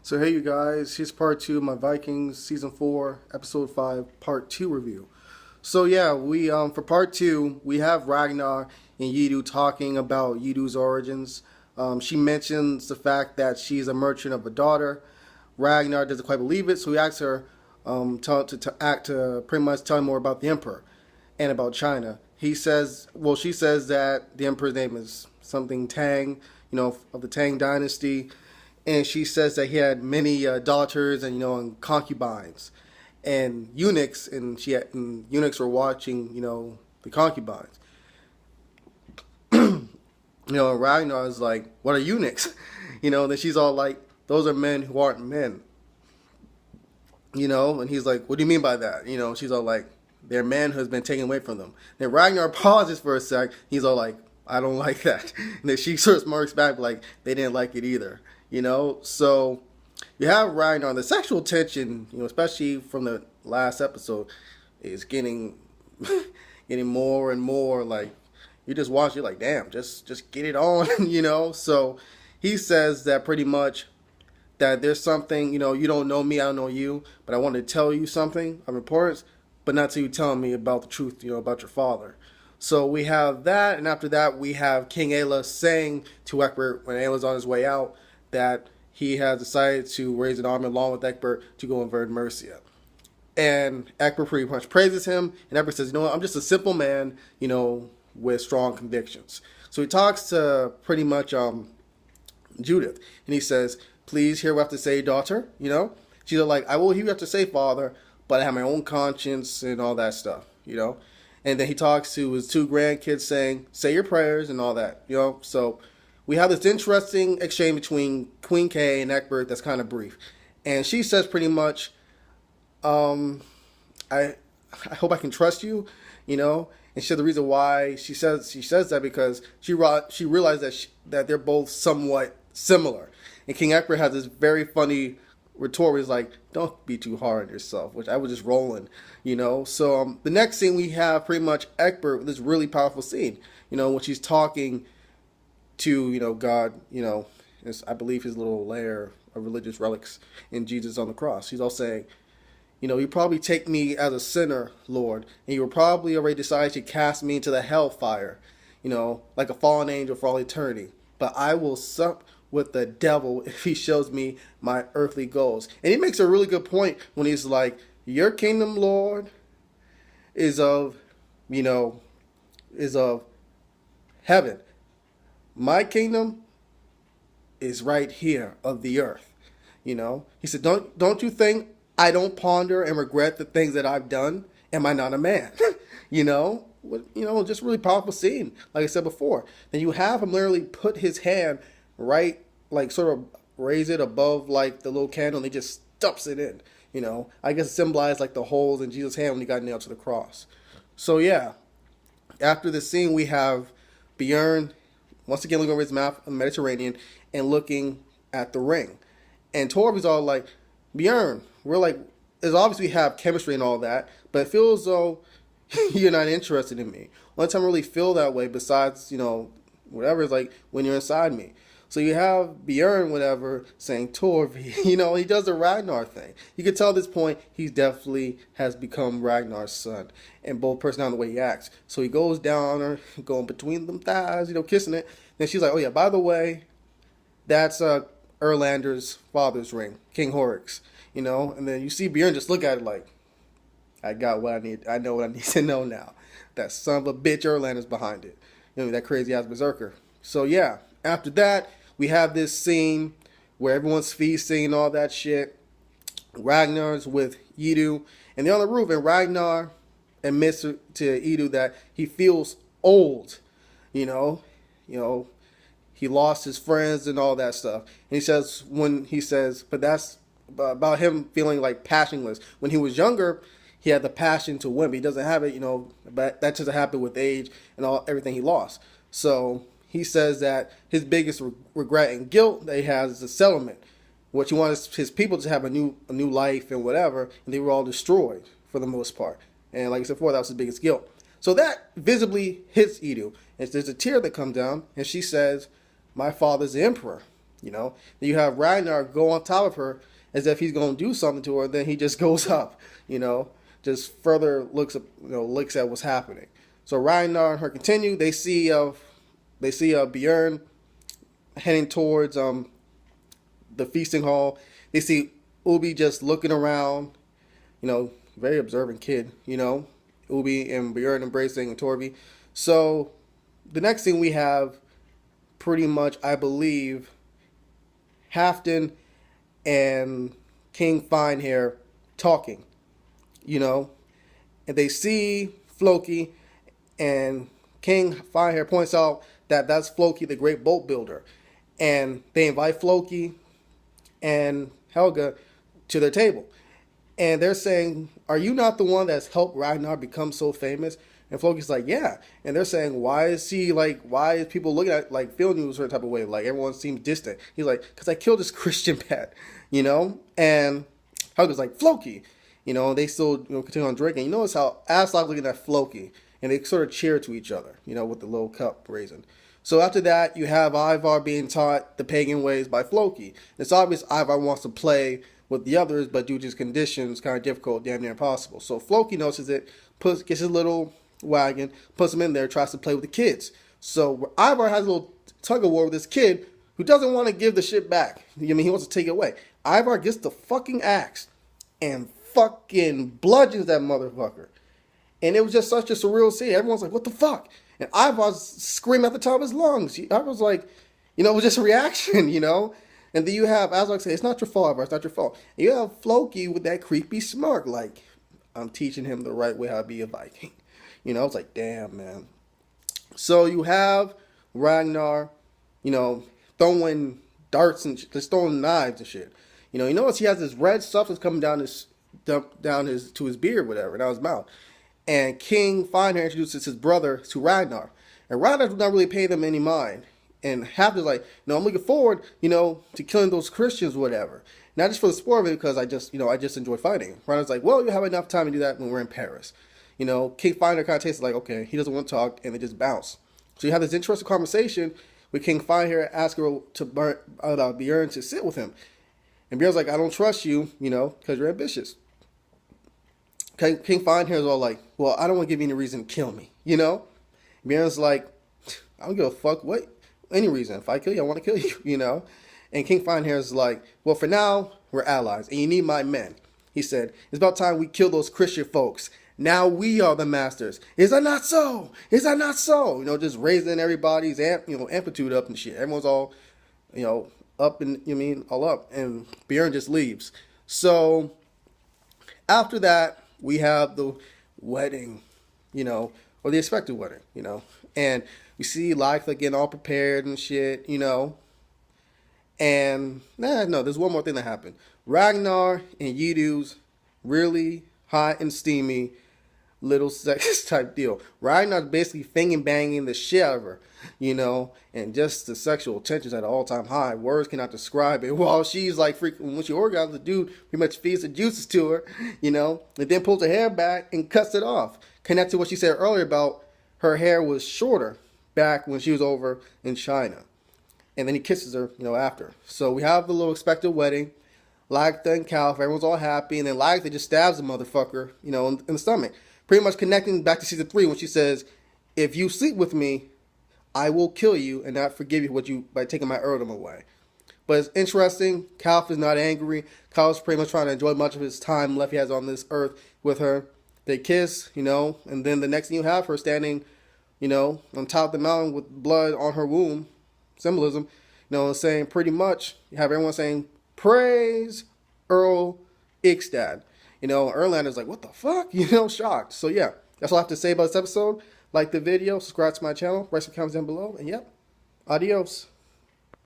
So hey you guys, here's part 2 of my Vikings season 4 episode 5 part 2 review. So yeah, we for part 2 we have Ragnar and Yidu talking about Yidu's origins. She mentions the fact that she's a merchant of a daughter. Ragnar doesn't quite believe it, so he asks her to pretty much tell him more about the emperor and about China. She says that the emperor's name is something Tang, of the Tang dynasty, and she says that he had many daughters and and concubines and eunuchs, and eunuchs were watching the concubines. And Ragnar is like, "What are eunuchs?" Then she's all like, "Those are men who aren't men." And he's like, "What do you mean by that?" She's all like, "Their manhood has been taken away from them." Then Ragnar pauses for a sec. He's all like, "I don't like that." And then she sort of smirks back like they didn't like it either. So you have Ragnar. The sexual tension, especially from the last episode, is getting getting more and more like you just watch it like, damn, just get it on. So he says that pretty much that there's something, you don't know me, I don't know you, but I want to tell you something of importance, but not till you tell me about the truth, about your father. So we have that, and after that we have King Ayla saying to Egbert when Ayla's on his way out that he has decided to raise an army along with Egbert to go invade Mercia. And Egbert pretty much praises him, and Egbert says, I'm just a simple man, with strong convictions. So he talks to pretty much Judith, and he says, "Please hear what I have to say, daughter." She's like, "I will hear what you have to say, father, but I have my own conscience and all that stuff." And then he talks to his two grandkids saying, "Say your prayers," and all that. So we have this interesting exchange between Queen Kay and Egbert that's kind of brief. And she says pretty much, I hope I can trust you, And the reason why she says that because she realized that they're both somewhat similar. And King Egbert has this very funny retort where he's like, "Don't be too hard on yourself," which I was just rolling, So the next scene we have pretty much Egbert with this really powerful scene, when she's talking to, God, I believe his little lair of religious relics in Jesus on the cross. He's all saying, "You probably take me as a sinner, Lord, and you will probably already decide to cast me into the hellfire, like a fallen angel for all eternity. But I will sup with the devil if he shows me my earthly goals." And he makes a really good point when he's like, "Your kingdom, Lord, is of heaven. My kingdom is right here of the earth." He said, don't you think I don't ponder and regret the things that I've done? Am I not a man?" Just really powerful scene, like I said before. Then you have him literally put his hand right, like sort of raise it above like the little candle, and he just stuffs it in. I guess it symbolized like the holes in Jesus' hand when he got nailed to the cross. So yeah, after this scene we have Bjorn once again looking over his map of the Mediterranean and looking at the ring. And Torby's all like, "Bjorn, we're like, it's obvious we have chemistry and all that, but it feels as though you're not interested in me. Only time I really feel that way besides, whatever, is like when you're inside me." So you have Bjorn, whatever, saying Torby, he does the Ragnar thing. You can tell at this point he definitely has become Ragnar's son, and both personality the way he acts. So he goes down on her, going between them thighs, kissing it. Then she's like, "Oh yeah, by the way, that's Erlander's father's ring, King Horrocks." And then you see Bjorn just look at it like, "I got what I need. I know what I need to know now. That son of a bitch Erlander's behind it. That crazy ass berserker." So yeah, after that, we have this scene where everyone's feasting and all that shit. Ragnar's with Yidu, and they're on the roof, and Ragnar admits to Yidu that he feels old. You know, he lost his friends and all that stuff. And he says, but that's about him feeling like passionless. When he was younger, he had the passion to win, but he doesn't have it, but that doesn't happen with age and everything he lost. So he says that his biggest regret and guilt that he has is the settlement, which he wants his people to have a new life and whatever, and they were all destroyed for the most part. And like I said before, that was his biggest guilt. So that visibly hits Yidu. And there's a tear that comes down, and she says, "My father's the emperor." you know. Then you have Ragnar go on top of her as if he's going to do something to her. Then he just goes up, you know, just further looks at what's happening. So Ragnar and her continue. They see Bjorn heading towards the feasting hall. They see Ubi just looking around, you know, very observant kid, you know. Ubi and Bjorn embracing Torvi. So the next thing we have, pretty much, I believe, Halfdan and King Finehair talking, you know, and they see Floki, and King Finehair points out that that's Floki, the great boat builder, and they invite Floki and Helga to their table. And they're saying, are you not the one that's helped Ragnar become so famous? And Floki's like, yeah. And they're saying, why is people looking at, like, feeling you a certain type of way? Like, everyone seems distant. He's like, because I killed this Christian pet, you know? And Helga's like, Floki. You know, they still, you know, continue on drinking. You notice how Aslak looking at Floki, and they sort of cheer to each other, you know, with the little cup raising. So after that, you have Ivar being taught the pagan ways by Floki. It's obvious Ivar wants to play with the others, but due to his conditions, kind of difficult, damn near impossible. So Floki notices it, gets his little wagon, puts him in there, tries to play with the kids. So Ivar has a little tug of war with this kid who doesn't want to give the shit back. I mean, he wants to take it away. Ivar gets the fucking axe and fucking bludgeons that motherfucker. And it was just such a surreal scene. Everyone's like, what the fuck? And Ivar's screaming at the top of his lungs. Ivar's like, you know, it was just a reaction, you know? And then you have, as I say, it's not your fault, Ivar, it's not your fault. And you have Floki with that creepy smirk, like, I'm teaching him the right way how to be a Viking. You know, it's like, damn, man. So you have Ragnar, you know, throwing darts and just throwing knives and shit. You know, you notice he has this red stuff that's coming down to his beard, whatever, down his mouth. And King Finehair introduces his brother to Ragnar. And Ragnar's not really paying them any mind. And Halfdan's like, no, I'm looking forward, you know, to killing those Christians or whatever. Not just for the sport of it, because I just enjoy fighting. Ragnar's like, well, you have enough time to do that when we're in Paris. You know, King Finehair kind of tastes like, okay, he doesn't want to talk, and they just bounce. So you have this interesting conversation with King Finehair asking Bjorn to sit with him. And Bjorn's like, I don't trust you, you know, because you're ambitious. King Finehair's all like, well, I don't want to give you any reason to kill me, you know? Bjorn's like, I don't give a fuck what, any reason. If I kill you, I want to kill you, you know? And King Finehair's like, well, for now, we're allies, and you need my men. He said, it's about time we kill those Christian folks. Now we are the masters. Is that not so? Is that not so? You know, just raising everybody's amplitude up and shit. Everyone's all, you know, up and, all up. And Bjorn just leaves. So, after that, we have the wedding, you know, or the expected wedding, you know. And we see Leitha getting all prepared and shit, you know. And, there's one more thing that happened. Ragnar and Yidu's really hot and steamy little sex type deal. Ragnar's basically fingering banging the shit out of her, you know, and just the sexual tension's at an all-time high. Words cannot describe it. While she's like freaking, when she orgasms, the dude pretty much feeds the juices to her, you know, and then pulls her hair back and cuts it off. Connect to what she said earlier about her hair was shorter back when she was over in China. And then he kisses her, you know, after. So we have the little expected wedding. Leitha and Calf, everyone's all happy, and then Leitha just stabs the motherfucker, you know, in the stomach. Pretty much connecting back to season 3 when she says, if you sleep with me, I will kill you and not forgive you by taking my earldom away. But it's interesting, Calf is not angry. Calf's pretty much trying to enjoy much of his time left he has on this earth with her. They kiss, you know, and then the next thing you have her standing, you know, on top of the mountain with blood on her womb, symbolism, you know, saying pretty much, you have everyone saying, praise Earl Ixtad. You know, Erlander's like, what the fuck? You know, shocked. So, yeah, that's all I have to say about this episode. Like the video, subscribe to my channel, write some comments down below, and yep, adios.